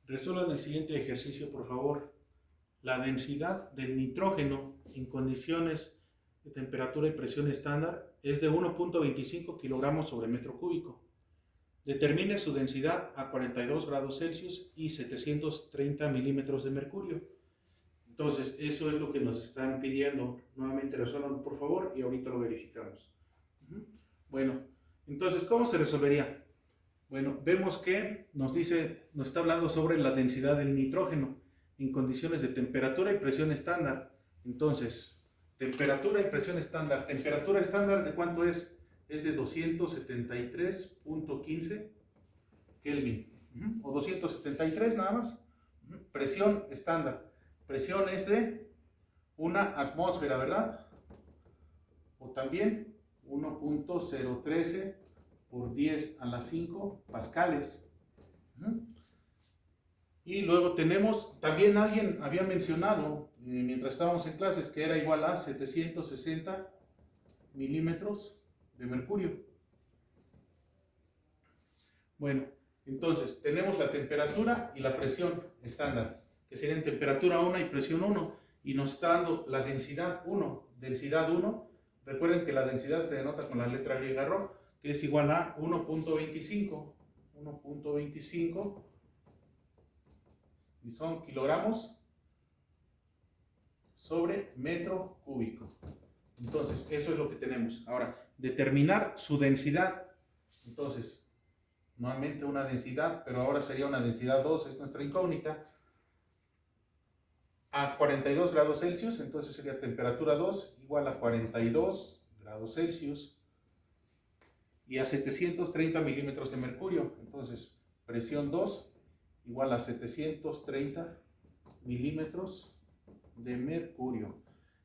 Resuelvan el siguiente ejercicio, por favor. La densidad del nitrógeno en condiciones de temperatura y presión estándar es de 1.25 kilogramos sobre metro cúbico. Determine su densidad a 42 grados Celsius y 730 milímetros de mercurio. Entonces, eso es lo que nos están pidiendo. Nuevamente resuelvan, por favor, y ahorita lo verificamos. Bueno, entonces, ¿cómo se resolvería? Bueno, vemos que nos está hablando sobre la densidad del nitrógeno en condiciones de temperatura y presión estándar. Entonces, temperatura y presión estándar. Temperatura estándar, ¿de cuánto es? Es de 273.15 Kelvin. O 273 nada más. Presión estándar. Presión es de una atmósfera, ¿verdad? O también 1.013 por 10 a la 5 pascales. Y luego tenemos, también alguien había mencionado, mientras estábamos en clases, que era igual a 760 milímetros de mercurio. Bueno, entonces tenemos la temperatura y la presión estándar, que serían temperatura 1 y presión 1, y nos está dando la densidad 1. Densidad 1, recuerden que la densidad se denota con la letra griega ρ, que es igual a 1.25. 1.25 y son kilogramos sobre metro cúbico. Entonces, eso es lo que tenemos. Ahora, determinar su densidad. Entonces, nuevamente una densidad, pero ahora sería una densidad 2, es nuestra incógnita. A 42 grados Celsius, entonces sería temperatura 2 igual a 42 grados Celsius. Y a 730 milímetros de mercurio. Entonces, presión 2 igual a 730 milímetros de mercurio.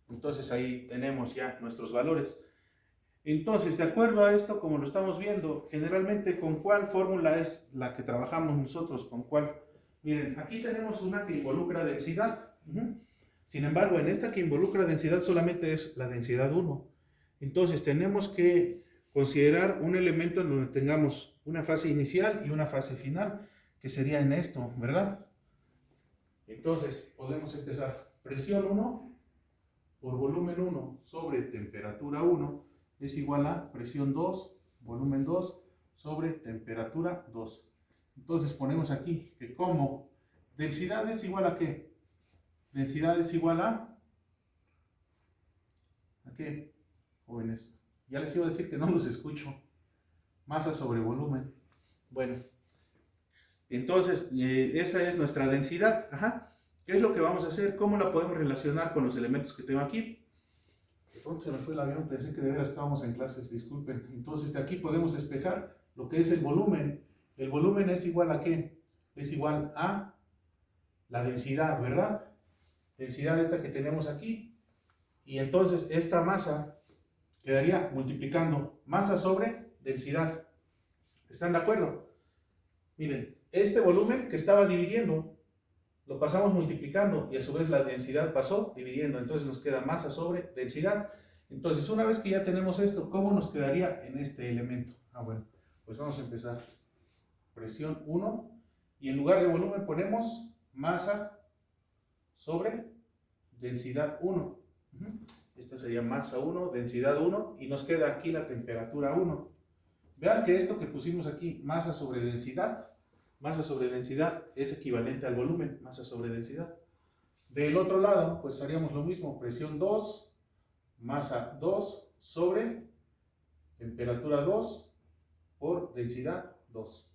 Entonces, ahí tenemos ya nuestros valores. Entonces, de acuerdo a esto, como lo estamos viendo, generalmente, ¿con cuál fórmula es la que trabajamos nosotros? ¿Con cuál? Miren, aquí tenemos una que involucra densidad. Sin embargo, en esta que involucra densidad solamente es la densidad 1. Entonces, tenemos que considerar un elemento en donde tengamos una fase inicial y una fase final, que sería en esto, ¿verdad? Entonces, podemos empezar. Presión 1 por volumen 1 sobre temperatura 1 es igual a presión 2, volumen 2 sobre temperatura 2. Entonces, ponemos aquí que como densidad es igual a ¿qué? Densidad es igual ¿a qué, jóvenes? Ya les iba a decir que no los escucho. Masa sobre volumen. Bueno, entonces esa es nuestra densidad. ¿Qué es lo que vamos a hacer? ¿Cómo la podemos relacionar con los elementos que tengo aquí? De pronto se me fue el avión, pensé que de veras estábamos en clases, disculpen. Entonces de aquí podemos despejar lo que es el volumen. El volumen es igual a ¿qué? Es igual a la densidad, ¿verdad? Densidad esta que tenemos aquí. Y entonces esta masa quedaría multiplicando masa sobre densidad. ¿Están de acuerdo? Miren, este volumen que estaba dividiendo, lo pasamos multiplicando y a su vez la densidad pasó dividiendo. Entonces nos queda masa sobre densidad. Entonces, una vez que ya tenemos esto, ¿cómo nos quedaría en este elemento? Bueno, pues vamos a empezar. Presión 1 y en lugar de volumen ponemos masa sobre densidad 1. Esta sería masa 1, densidad 1 y nos queda aquí la temperatura 1. Vean que esto que pusimos aquí, masa sobre densidad es equivalente al volumen, masa sobre densidad. Del otro lado, pues haríamos lo mismo, presión 2, masa 2 sobre temperatura 2 por densidad 2.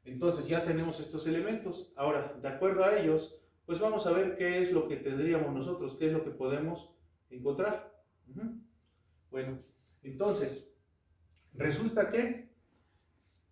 Entonces ya tenemos estos elementos. Ahora, de acuerdo a ellos, pues vamos a ver qué es lo que tendríamos nosotros, qué es lo que podemos encontrar. Bueno, entonces, resulta que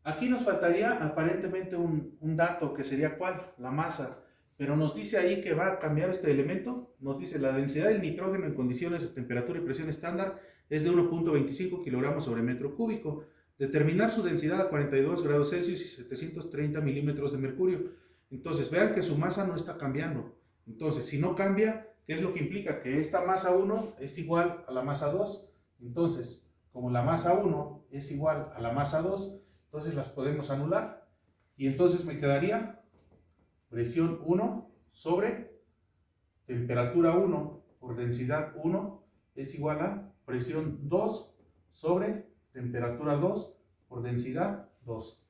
aquí nos faltaría aparentemente un dato que sería ¿cuál? La masa. Pero nos dice ahí que va a cambiar este elemento. Nos dice la densidad del nitrógeno en condiciones de temperatura y presión estándar es de 1.25 kilogramos sobre metro cúbico. Determinar su densidad a 42 grados Celsius y 730 milímetros de mercurio. Entonces vean que su masa no está cambiando. Entonces si no cambia, ¿qué es lo que implica? Que esta masa 1 es igual a la masa 2. Entonces, como la masa 1 es igual a la masa 2, entonces las podemos anular. Y entonces me quedaría presión 1 sobre temperatura 1 por densidad 1 es igual a presión 2 sobre temperatura 2 por densidad 2.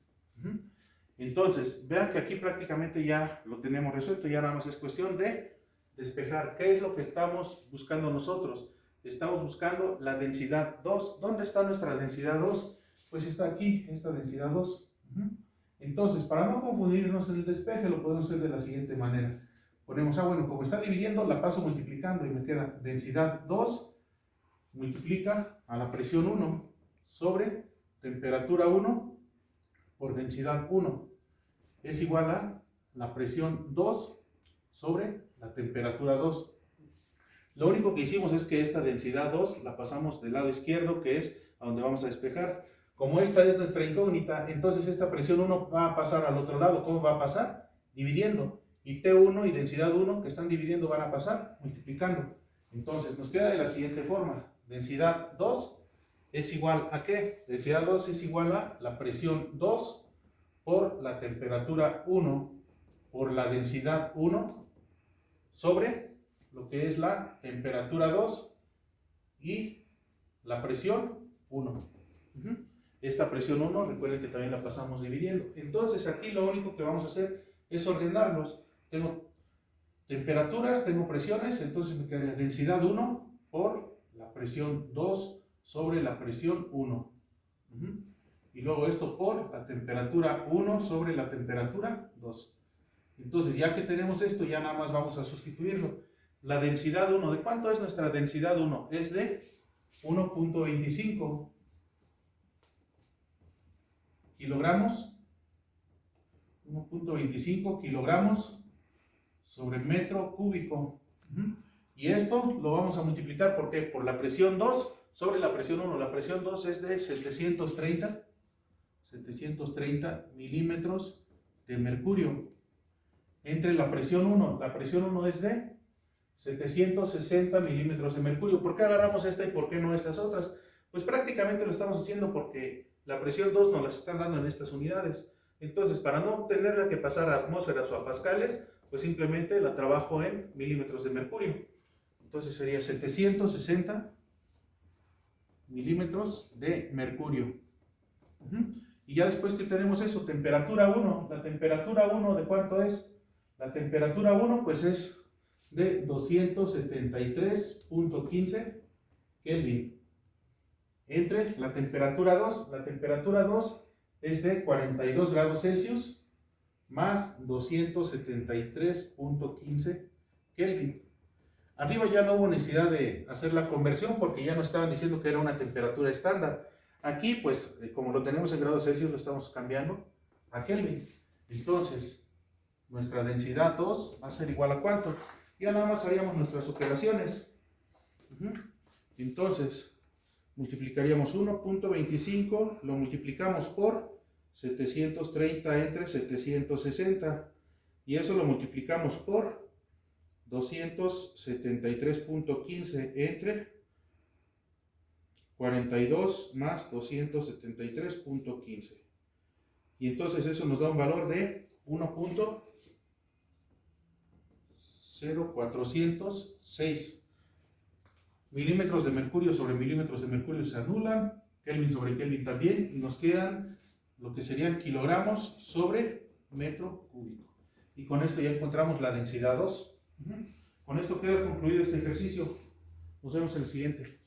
Entonces, vean que aquí prácticamente ya lo tenemos resuelto, ya nada más es cuestión de despejar. ¿Qué es lo que estamos buscando nosotros? Estamos buscando la densidad 2. ¿Dónde está nuestra densidad 2? Pues está aquí, esta densidad 2. Entonces, para no confundirnos en el despeje, lo podemos hacer de la siguiente manera. Ponemos, bueno, como está dividiendo, la paso multiplicando y me queda densidad 2 multiplica a la presión 1 sobre temperatura 1 por densidad 1 es igual a la presión 2 sobre la temperatura 2. Lo único que hicimos es que esta densidad 2 la pasamos del lado izquierdo, que es a donde vamos a despejar. Como esta es nuestra incógnita, entonces esta presión 1 va a pasar al otro lado. ¿Cómo va a pasar? Dividiendo. Y T1 y densidad 1 que están dividiendo van a pasar multiplicando. Entonces nos queda de la siguiente forma. Densidad 2 es igual a ¿qué? Densidad 2 es igual a la presión 2 por la temperatura 1 por la densidad 1 sobre lo que es la temperatura 2 y la presión 1. Esta presión 1, recuerden que también la pasamos dividiendo. Entonces aquí lo único que vamos a hacer es ordenarlos. Tengo temperaturas, tengo presiones, entonces me quedaría densidad 1 por la presión 2 sobre la presión 1. Y luego esto por la temperatura 1 sobre la temperatura 2. Entonces ya que tenemos esto, ya nada más vamos a sustituirlo. La densidad 1, ¿de cuánto es nuestra densidad 1? Es de 1.25 kilogramos. 1.25 kilogramos sobre metro cúbico. Y esto lo vamos a multiplicar ¿por qué? Por la presión 2 sobre la presión 1. La presión 2 es de 730 milímetros de mercurio. Entre la presión 1 es de 760 milímetros de mercurio. ¿Por qué agarramos esta y por qué no estas otras? Pues prácticamente lo estamos haciendo porque la presión 2 nos las están dando en estas unidades. Entonces, para no tenerla que pasar a atmósferas o a pascales, pues simplemente la trabajo en milímetros de mercurio. Entonces sería 760 milímetros de mercurio. Y ya después que tenemos eso, temperatura 1. La temperatura 1, ¿de cuánto es? La temperatura 1, pues es de 273.15 Kelvin. Entre la temperatura 2 es de 42 grados Celsius más 273.15 Kelvin. Arriba ya no hubo necesidad de hacer la conversión porque ya nos estaban diciendo que era una temperatura estándar. Aquí, pues, como lo tenemos en grados Celsius, lo estamos cambiando a Kelvin. Entonces, nuestra densidad 2 va a ser igual a ¿cuánto? Ya nada más haríamos nuestras operaciones. Entonces, multiplicaríamos 1.25, lo multiplicamos por 730 entre 760. Y eso lo multiplicamos por 273.15 entre 42 más 273.15. Y entonces eso nos da un valor de 1.0406. Milímetros de mercurio sobre milímetros de mercurio se anulan, Kelvin sobre Kelvin también, y nos quedan lo que serían kilogramos sobre metro cúbico. Y con esto ya encontramos la densidad 2. Con esto queda concluido este ejercicio. Nos vemos en el siguiente.